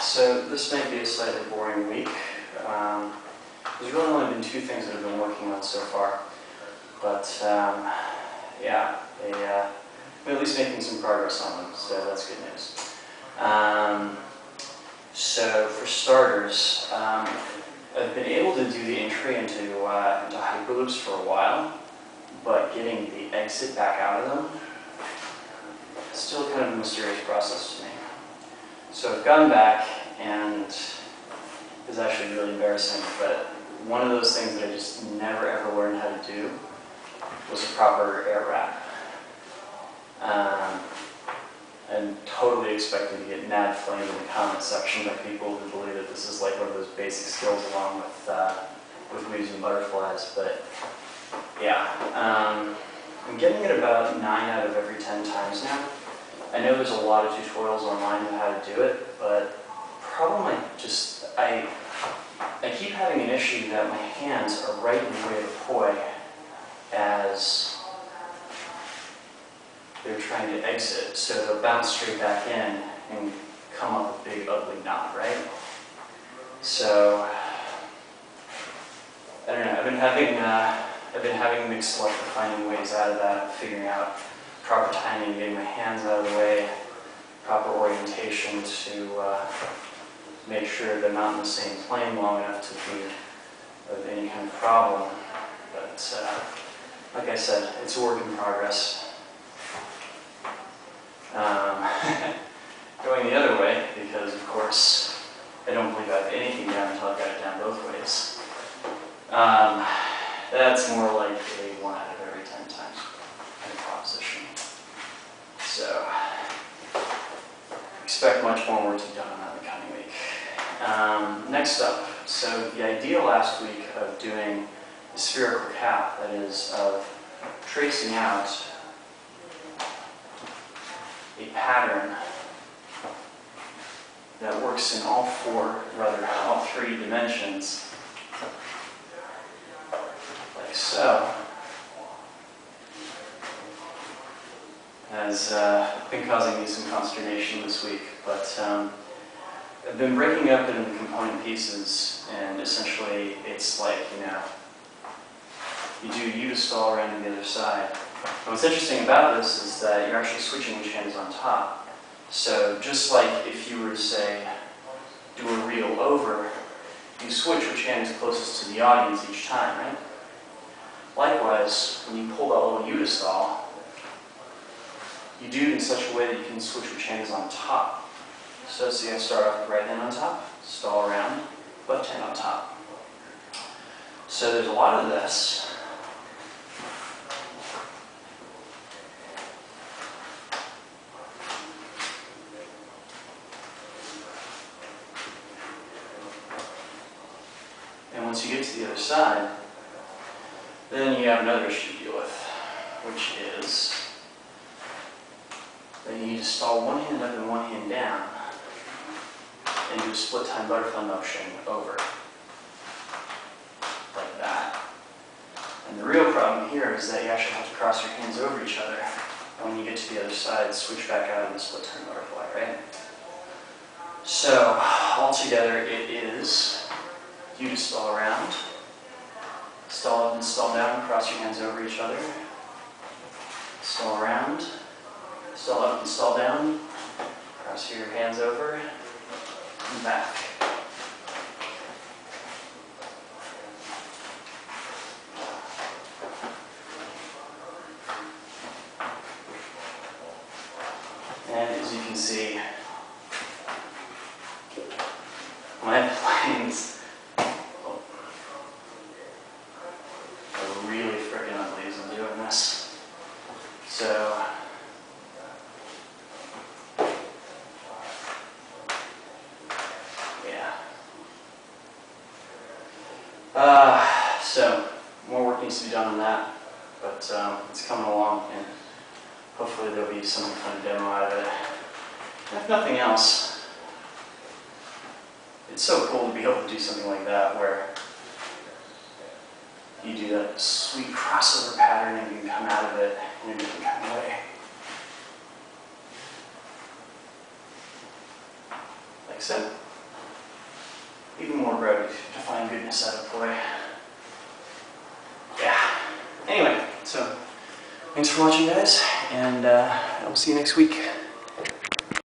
So this may be a slightly boring week. There's really only been two things that I've been working on so far, but yeah, I'm at least making some progress on them, so that's good news. So for starters, I've been able to do the entry into hyperloops for a while, but getting the exit back out of them is still kind of a mysterious process to me. So I've gone back, and it's actually really embarrassing, but one of those things that I just never ever learned how to do was a proper air wrap. I'm totally expecting to get mad flamed in the comment section by people who believe that this is like one of those basic skills along with weaves and butterflies, but yeah. I'm getting it about 9 out of every 10 times now. I know there's a lot of tutorials online on how to do it, but the problem I keep having an issue that my hands are right in the way of the poi as they're trying to exit, so they'll bounce straight back in and come up a big ugly knot, right? So I don't know. I've been having mixed luck with finding ways out of that, figuring out proper timing, getting my hands out of the way, proper orientation to make sure they're not in the same plane long enough to be of any kind of problem. But like I said, it's a work in progress. Going the other way, because of course I don't believe I have anything down until I've got it down both ways. That's more like a 1 out of every 10 times kind of proposition. So expect much more work to be done on that in the coming week. Next up, so the idea last week of doing a spherical cap, that is, of tracing out a pattern that works in all three dimensions, like so, has been causing me some consternation this week. But I've been breaking up into the component pieces, and essentially it's like, you do U-stall around to the other side. And what's interesting about this is that you're actually switching which hand is on top. So just like if you were to say, do a reel over, you switch which hand is closest to the audience each time, right? Likewise, when you pull that little U-stall, you do it in such a way that you can switch which hand is on top. So see, I start off with right hand on top, stall around, left hand on top. So there's a lot of this. And once you get to the other side, then you have another issue to deal with, which is that you need to stall one hand up and one hand down and do a split time butterfly motion over, like that. And the real problem here is that you actually have to cross your hands over each other. And when you get to the other side, switch back out of the split time butterfly, right? So altogether it is you to stall around, stall up and stall down, cross your hands over each other, stall around, stall up and stall down, cross your hands over, and back. And as you can see, my planes really freaking ugly as I'm doing this. So yeah. So more work needs to be done on that, but it's coming along, and hopefully there'll be some kind of demo out of it. If nothing else, it's so cool to be able to do something like that where you do that sweet crossover pattern and you can come out of it in a different kind of way. Like so. more bread to find goodness out of, boy. Yeah. Anyway, so thanks for watching, guys, and I will see you next week.